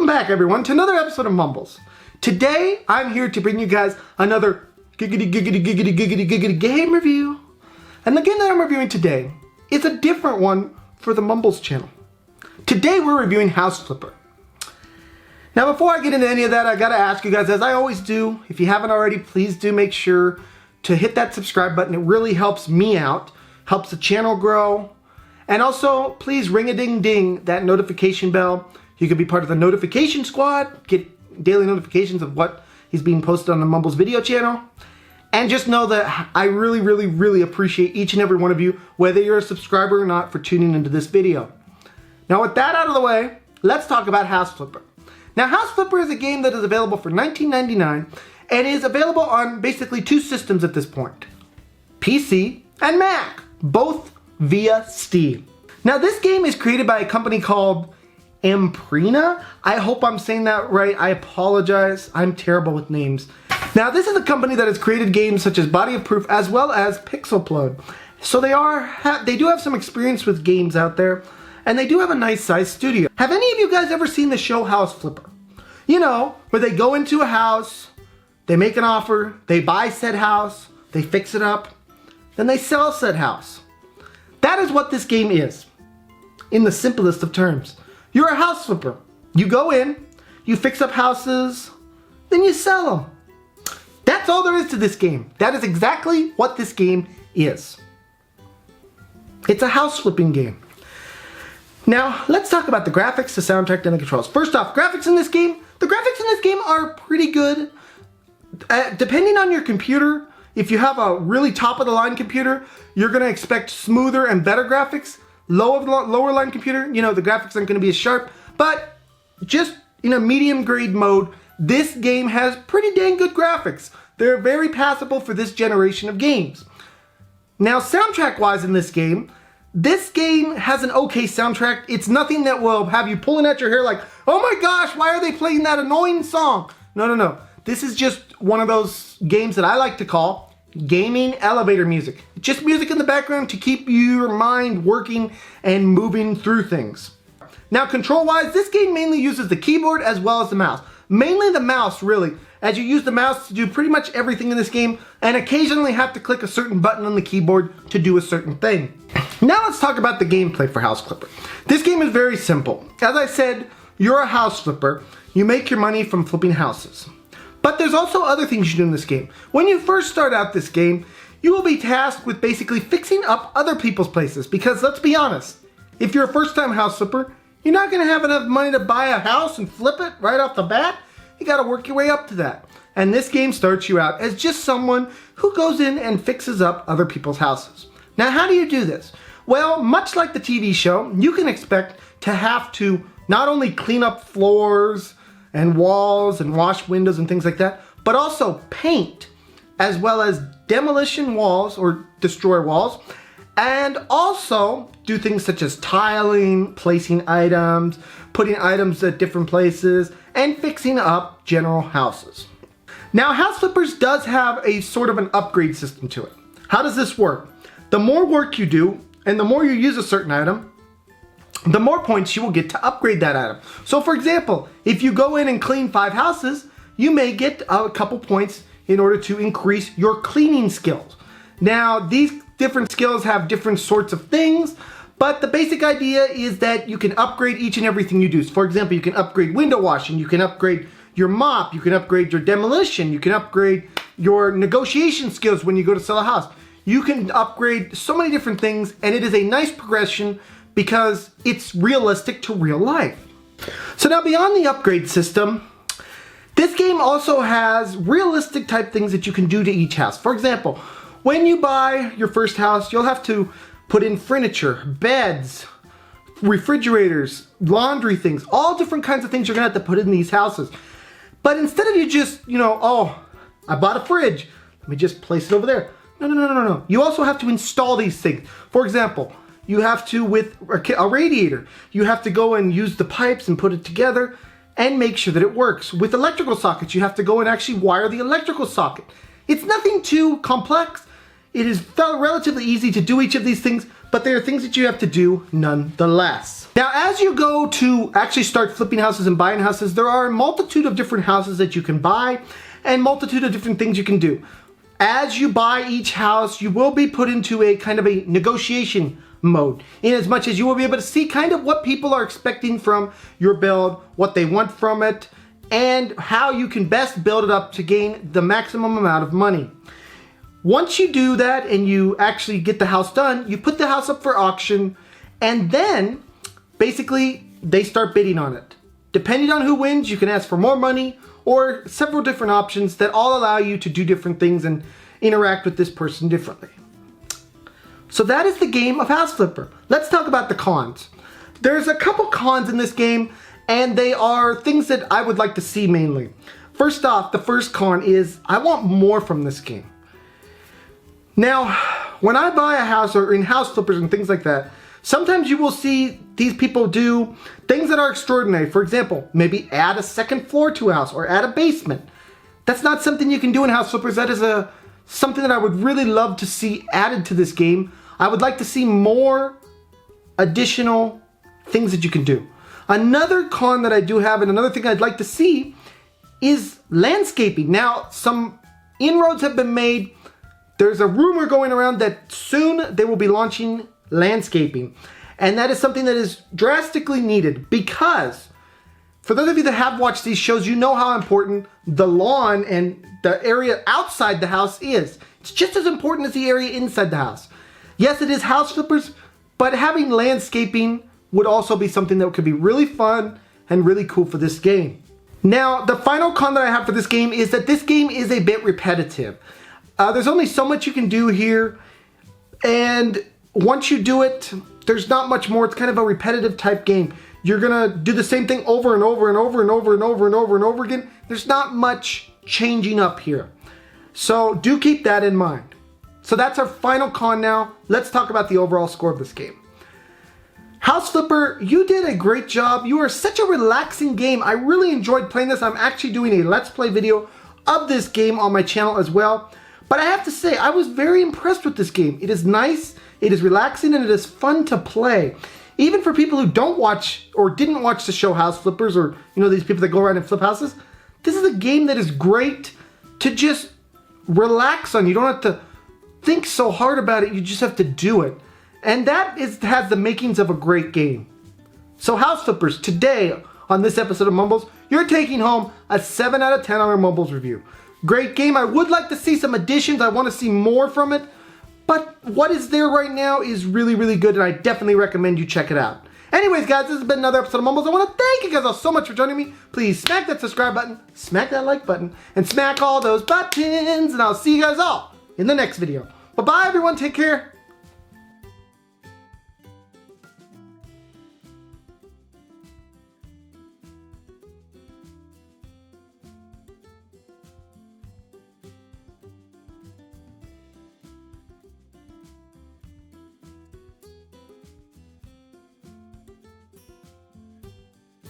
Welcome back, everyone, to another episode of Mumbles. Today, I'm here to bring you guys another giggity game review. And the game that I'm reviewing today is a different one for the Mumbles channel. Today, we're reviewing House Flipper. Now, before I get into any of that, I gotta ask you guys, as I always do, if you haven't already, please do make sure to hit that subscribe button. It really helps me out, helps the channel grow. And also, please ring-a-ding-ding that notification bell. You can be part of the notification squad, get daily notifications of what is being posted on the Mumbles video channel. And just know that I really appreciate each and every one of you, whether you're a subscriber or not, for tuning into this video. Now with that out of the way, let's talk about House Flipper. Now House Flipper is a game that is available for $19.99 and is available on basically two systems at this point. PC and Mac, both via Steam. Now this game is created by a company called Amprina. I hope I'm saying that right. I apologize. I'm terrible with names. Now this is a company that has created games such as Body of Proof as well as Pixelplode. So they do have some experience with games out there, and they do have a nice sized studio. Have any of you guys ever seen the show House Flipper? You know, where they go into a house, they make an offer, they buy said house, they fix it up, then they sell said house. That is what this game is, in the simplest of terms. You're a house flipper. You go in, you fix up houses, then you sell them. That's all there is to this game. That is exactly what this game is. It's a house flipping game. Now, let's talk about the graphics, the soundtrack, and the controls. First off, graphics in this game. The graphics in this game are pretty good. Depending on your computer, if you have a really top-of-the-line computer, you're going to expect smoother and better graphics. Lower line computer, you know, the graphics aren't going to be as sharp, but just in a medium grade mode, this game has pretty dang good graphics. They're very passable for this generation of games. Now, soundtrack wise in this game has an okay soundtrack. It's nothing that will have you pulling at your hair like, oh my gosh, why are they playing that annoying song? No. This is just one of those games that I like to call gaming elevator music. Just music in the background to keep your mind working and moving through things. Now control-wise, this game mainly uses the keyboard as well as the mouse. Mainly the mouse, really, as you use the mouse to do pretty much everything in this game and occasionally have to click a certain button on the keyboard to do a certain thing. Now let's talk about the gameplay for House Flipper. This game is very simple. As I said, you're a house flipper. You make your money from flipping houses. But there's also other things you do in this game. When you first start out this game, you will be tasked with basically fixing up other people's places. Because let's be honest, if you're a first-time house flipper, you're not going to have enough money to buy a house and flip it right off the bat. You got to work your way up to that. And this game starts you out as just someone who goes in and fixes up other people's houses. Now, how do you do this? Well, much like the TV show, you can expect to have to not only clean up floors and walls and wash windows and things like that, but also paint, as well as demolition walls or destroy walls, and also do things such as tiling, placing items, putting items at different places, and fixing up general houses. Now, House Flippers does have a sort of an upgrade system to it. How does this work? The more work you do, and the more you use a certain item, the more points you will get to upgrade that item. So for example, if you go in and clean 5 houses, you may get a couple points in order to increase your cleaning skills. Now, these different skills have different sorts of things, but the basic idea is that you can upgrade each and everything you do. So for example, you can upgrade window washing, you can upgrade your mop, you can upgrade your demolition, you can upgrade your negotiation skills when you go to sell a house. You can upgrade so many different things, and it is a nice progression because it's realistic to real life. So now beyond the upgrade system, this game also has realistic type things that you can do to each house. For example, when you buy your first house, you'll have to put in furniture, beds, refrigerators, laundry things, all different kinds of things you're gonna have to put in these houses. But instead of you just, oh, I bought a fridge, let me just place it over there. No. You also have to install these things. For example, you have to, with a radiator, you have to go and use the pipes and put it together and make sure that it works. With electrical sockets, you have to go and actually wire the electrical socket. It's nothing too complex. It is relatively easy to do each of these things, but they are things that you have to do nonetheless. Now, as you go to actually start flipping houses and buying houses, there are a multitude of different houses that you can buy and multitude of different things you can do. As you buy each house, you will be put into a kind of a negotiation mode, in as much as you will be able to see kind of what people are expecting from your build, what they want from it, and how you can best build it up to gain the maximum amount of money. Once you do that and you actually get the house done, you put the house up for auction, and then basically they start bidding on it. Depending on who wins, you can ask for more money or several different options that all allow you to do different things and interact with this person differently. So that is the game of House Flipper. Let's talk about the cons. There's a couple cons in this game, and they are things that I would like to see mainly. First off, the first con is I want more from this game. Now, when I buy a house or in house flippers and things like that, sometimes you will see these people do things that are extraordinary. For example, maybe add a second floor to a house or add a basement. That's not something you can do in house flippers. That is something that I would really love to see added to this game. I would like to see more additional things that you can do. Another con that I do have, and another thing I'd like to see, is landscaping. Now, some inroads have been made. There's a rumor going around that soon they will be launching landscaping. And that is something that is drastically needed, because for those of you that have watched these shows, you know how important the lawn and the area outside the house is. It's just as important as the area inside the house. Yes, it is house flippers, but having landscaping would also be something that could be really fun and really cool for this game. Now, the final con that I have for this game is that this game is a bit repetitive. There's only so much you can do here, and once you do it, there's not much more. It's kind of a repetitive type game. You're gonna do the same thing over and over and over and over and over and over and over again. There's not much changing up here. So do keep that in mind. So that's our final con now. Let's talk about the overall score of this game. House Flipper, you did a great job. You are such a relaxing game. I really enjoyed playing this. I'm actually doing a Let's Play video of this game on my channel as well. But I have to say, I was very impressed with this game. It is nice, it is relaxing, and it is fun to play. Even for people who don't watch or didn't watch the show House Flippers, or these people that go around and flip houses, this is a game that is great to just relax on. You don't have to think so hard about it, you just have to do it. And that has the makings of a great game. So House Flippers, today on this episode of Mumbles, you're taking home a 7 out of 10 on our Mumbles review. Great game. I would like to see some additions. I want to see more from it. But what is there right now is really, really good, and I definitely recommend you check it out. Anyways, guys, this has been another episode of Mumbles. I want to thank you guys all so much for joining me. Please smack that subscribe button, smack that like button, and smack all those buttons, and I'll see you guys all in the next video. Bye-bye, everyone. Take care.